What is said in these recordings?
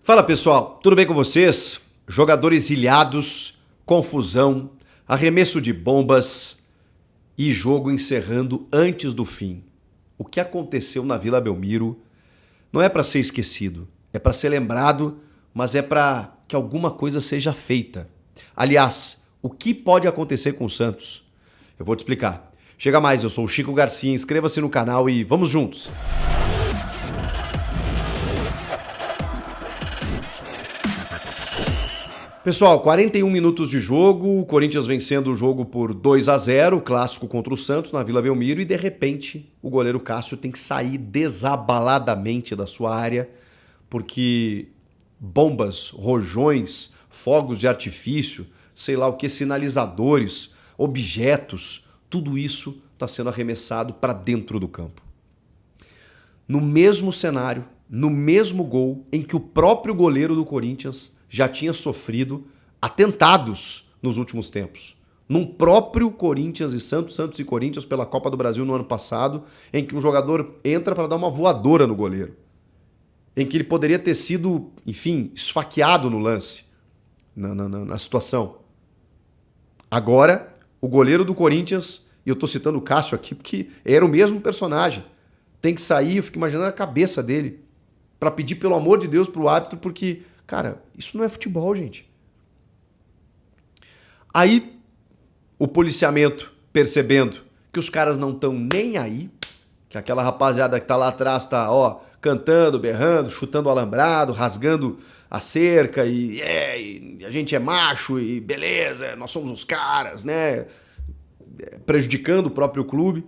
Fala pessoal, tudo bem com vocês? Jogadores ilhados, confusão, arremesso de bombas e jogo encerrando antes do fim. O que aconteceu na Vila Belmiro não é para ser esquecido, é para ser lembrado, mas é para que alguma coisa seja feita. Aliás, o que pode acontecer com o Santos? Eu vou te explicar. Chega mais, eu sou o Chico Garcia, inscreva-se no canal e vamos juntos! Pessoal, 41 minutos de jogo, o Corinthians vencendo o jogo por 2-0, clássico contra o Santos na Vila Belmiro, e de repente o goleiro Cássio tem que sair desabaladamente da sua área, porque bombas, rojões, fogos de artifício, sei lá o que, sinalizadores, objetos, tudo isso está sendo arremessado para dentro do campo. No mesmo cenário, no mesmo gol em que o próprio goleiro do Corinthians já tinha sofrido atentados nos últimos tempos. Num próprio Corinthians e Santos, Santos e Corinthians pela Copa do Brasil no ano passado, em que um jogador entra para dar uma voadora no goleiro. Em que ele poderia ter sido, enfim, esfaqueado no lance, na situação. Agora, o goleiro do Corinthians, e eu estou citando o Cássio aqui porque era o mesmo personagem, tem que sair, eu fico imaginando a cabeça dele, para pedir pelo amor de Deus pro árbitro, porque, cara, isso não é futebol, gente. Aí, o policiamento, percebendo que os caras não estão nem aí, que aquela rapaziada que tá lá atrás tá, ó, cantando, berrando, chutando o alambrado, rasgando a cerca e a gente é macho e beleza, nós somos os caras, né? Prejudicando o próprio clube.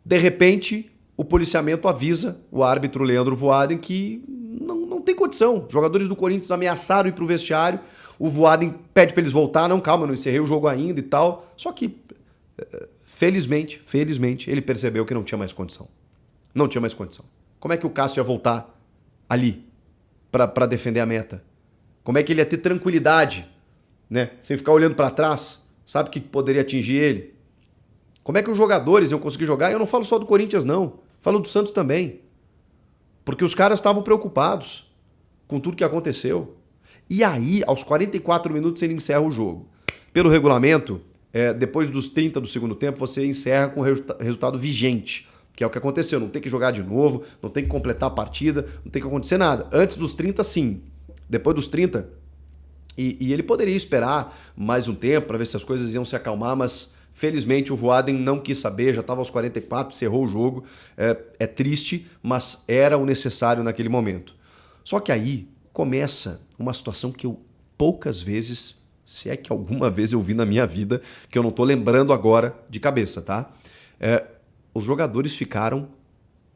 De repente, o policiamento avisa o árbitro Leandro Voaden que não tem condição. Os jogadores do Corinthians ameaçaram ir pro vestiário, o Voaden pede para eles voltar, não, calma, não encerrei o jogo ainda e tal. Só que, felizmente, ele percebeu que não tinha mais condição. Não tinha mais condição. Como é que o Cássio ia voltar ali para defender a meta? Como é que ele ia ter tranquilidade, né? Sem ficar olhando para trás? Sabe o que poderia atingir ele? Como é que os jogadores iam conseguir jogar? Eu não falo só do Corinthians, não. Falo do Santos também. Porque os caras estavam preocupados com tudo que aconteceu. E aí, aos 44 minutos, ele encerra o jogo. Pelo regulamento, depois dos 30 do segundo tempo, você encerra com o resultado vigente, que é o que aconteceu. Não tem que jogar de novo, não tem que completar a partida, não tem que acontecer nada. Antes dos 30, sim. Depois dos 30, e ele poderia esperar mais um tempo para ver se as coisas iam se acalmar, mas felizmente o Voaden não quis saber, já estava aos 44, encerrou o jogo. É triste, mas era o necessário naquele momento. Só que aí começa uma situação que eu poucas vezes, se é que alguma vez eu vi na minha vida, que eu não estou lembrando agora de cabeça, tá? Os jogadores ficaram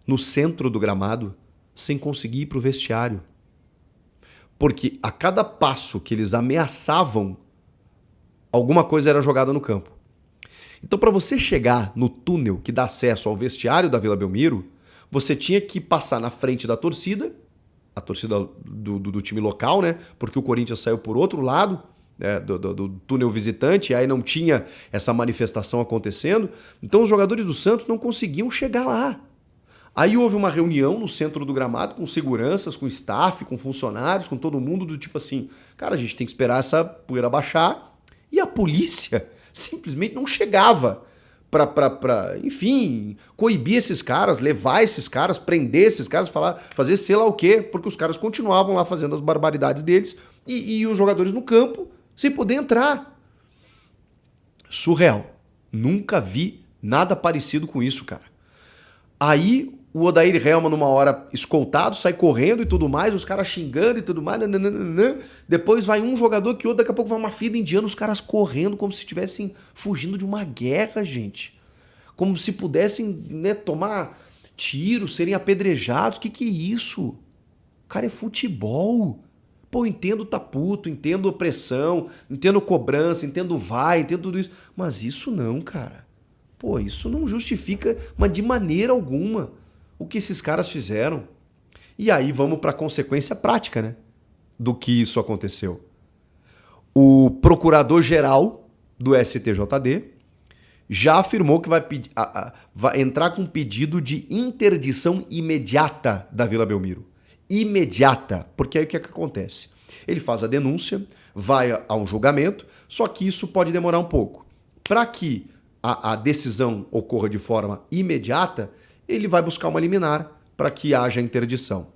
no centro do gramado sem conseguir ir para o vestiário. Porque a cada passo que eles ameaçavam, alguma coisa era jogada no campo. Então, para você chegar no túnel que dá acesso ao vestiário da Vila Belmiro, você tinha que passar na frente da torcida, a torcida do time local, né? Porque o Corinthians saiu por outro lado do túnel visitante, e aí não tinha essa manifestação acontecendo. Então, os jogadores do Santos não conseguiam chegar lá. Aí houve uma reunião no centro do gramado com seguranças, com staff, com funcionários, com todo mundo, do tipo assim, cara, a gente tem que esperar essa poeira baixar. E a polícia simplesmente não chegava para, enfim, coibir esses caras, levar esses caras, prender esses caras, fazer sei lá o quê, porque os caras continuavam lá fazendo as barbaridades deles e os jogadores no campo sem poder entrar. Surreal. Nunca vi nada parecido com isso, cara. Aí o Odair Helma, numa hora escoltado, sai correndo e tudo mais, os caras xingando e tudo mais, nananana. Depois vai um jogador que outro, daqui a pouco vai uma fila indiana, os caras correndo como se estivessem fugindo de uma guerra, gente. Como se pudessem, né, tomar tiros, serem apedrejados. Que é isso? Cara, é futebol. Pô, entendo tá puto, entendo opressão, entendo cobrança, entendo entendo tudo isso. Mas isso não, cara. Pô, isso não justifica, mas de maneira alguma, o que esses caras fizeram. E aí vamos para a consequência prática, né? Do que isso aconteceu. O procurador-geral do STJD já afirmou que vai entrar com um pedido de interdição imediata da Vila Belmiro. imediata, porque aí o que é que acontece? Ele faz a denúncia, vai a um julgamento, só que isso pode demorar um pouco. Para que a decisão ocorra de forma imediata, ele vai buscar uma liminar para que haja interdição.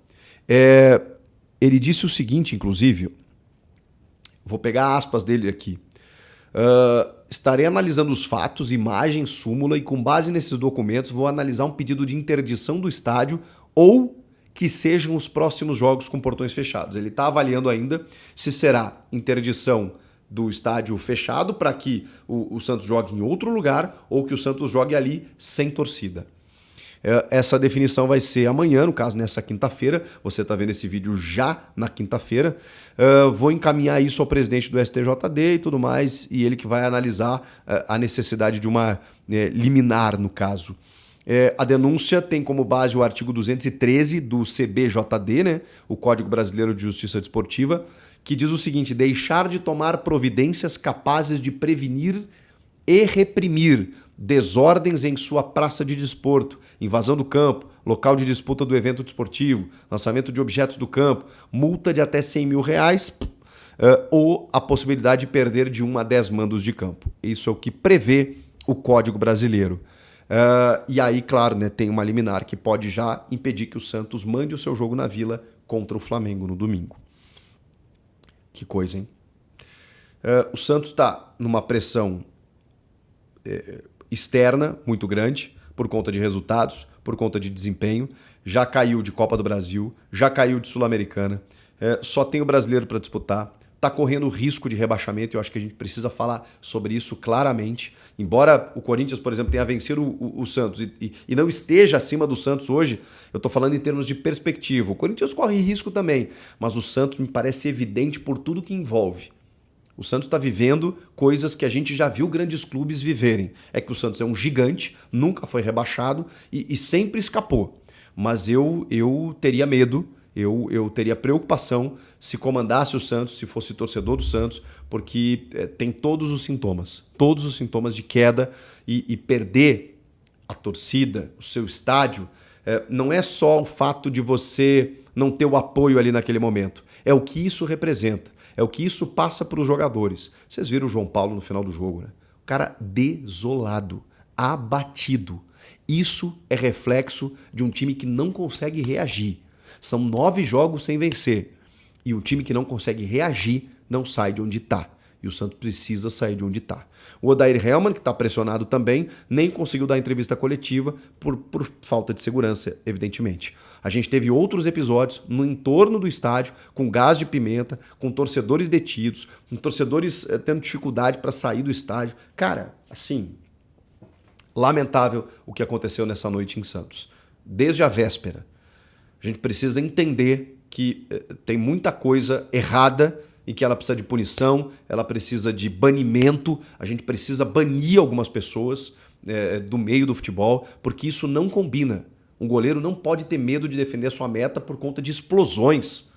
Ele disse o seguinte, inclusive, vou pegar aspas dele aqui. Estarei analisando os fatos, imagens, súmula e com base nesses documentos vou analisar um pedido de interdição do estádio ou que sejam os próximos jogos com portões fechados. Ele está avaliando ainda se será interdição do estádio fechado para que o Santos jogue em outro lugar ou que o Santos jogue ali sem torcida. Essa definição vai ser amanhã, no caso nessa quinta-feira. Você está vendo esse vídeo já na quinta-feira. Vou encaminhar isso ao presidente do STJD e tudo mais, e ele que vai analisar a necessidade de uma liminar, no caso. A denúncia tem como base o artigo 213 do CBJD, né, o Código Brasileiro de Justiça Desportiva, que diz o seguinte: deixar de tomar providências capazes de prevenir e reprimir desordens em sua praça de desporto, invasão do campo, local de disputa do evento desportivo, lançamento de objetos do campo, multa de até R$100 mil, ou a possibilidade de perder de 1 a 10 mandos de campo. Isso é o que prevê o Código Brasileiro. E aí, claro, né, tem uma liminar que pode já impedir que o Santos mande o seu jogo na Vila contra o Flamengo no domingo. Que coisa, hein? O Santos está numa pressão externa muito grande, por conta de resultados, por conta de desempenho. Já caiu de Copa do Brasil, já caiu de Sul-Americana, só tem o brasileiro para disputar, está correndo risco de rebaixamento. Eu acho que a gente precisa falar sobre isso claramente. Embora o Corinthians, por exemplo, tenha vencido o Santos e não esteja acima do Santos hoje, eu estou falando em termos de perspectiva. O Corinthians corre risco também, mas o Santos me parece evidente por tudo que envolve. O Santos está vivendo coisas que a gente já viu grandes clubes viverem. É que o Santos é um gigante, nunca foi rebaixado e sempre escapou. Mas eu teria medo, eu teria preocupação se comandasse o Santos, se fosse torcedor do Santos, porque tem todos os sintomas de queda e perder a torcida, o seu estádio. Não é só o fato de você não ter o apoio ali naquele momento, é o que isso representa. É o que isso passa para os jogadores. Vocês viram o João Paulo no final do jogo, né? O cara desolado, abatido. Isso é reflexo de um time que não consegue reagir. São 9 jogos sem vencer. E um time que não consegue reagir não sai de onde está. E o Santos precisa sair de onde está. O Odair Hellmann, que está pressionado também, nem conseguiu dar entrevista coletiva por falta de segurança, evidentemente. A gente teve outros episódios no entorno do estádio, com gás de pimenta, com torcedores detidos, com torcedores tendo dificuldade para sair do estádio. Cara, assim, lamentável o que aconteceu nessa noite em Santos. Desde a véspera. A gente precisa entender que tem muita coisa errada e que ela precisa de punição, ela precisa de banimento, a gente precisa banir algumas pessoas do meio do futebol, porque isso não combina. Um goleiro não pode ter medo de defender a sua meta por conta de explosões.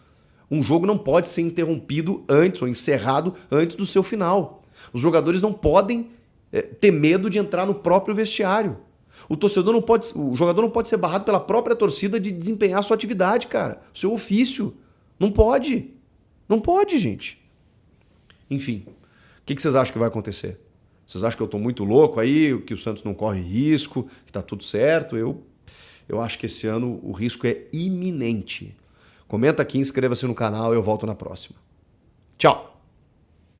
Um jogo não pode ser interrompido antes ou encerrado antes do seu final. Os jogadores não podem ter medo de entrar no próprio vestiário. O jogador não pode ser barrado pela própria torcida de desempenhar a sua atividade, cara. O seu ofício. Não pode. Não pode, gente. Enfim, o que vocês acham que vai acontecer? Vocês acham que eu estou muito louco aí, que o Santos não corre risco, que está tudo certo? Eu acho que esse ano o risco é iminente. Comenta aqui, inscreva-se no canal e eu volto na próxima. Tchau!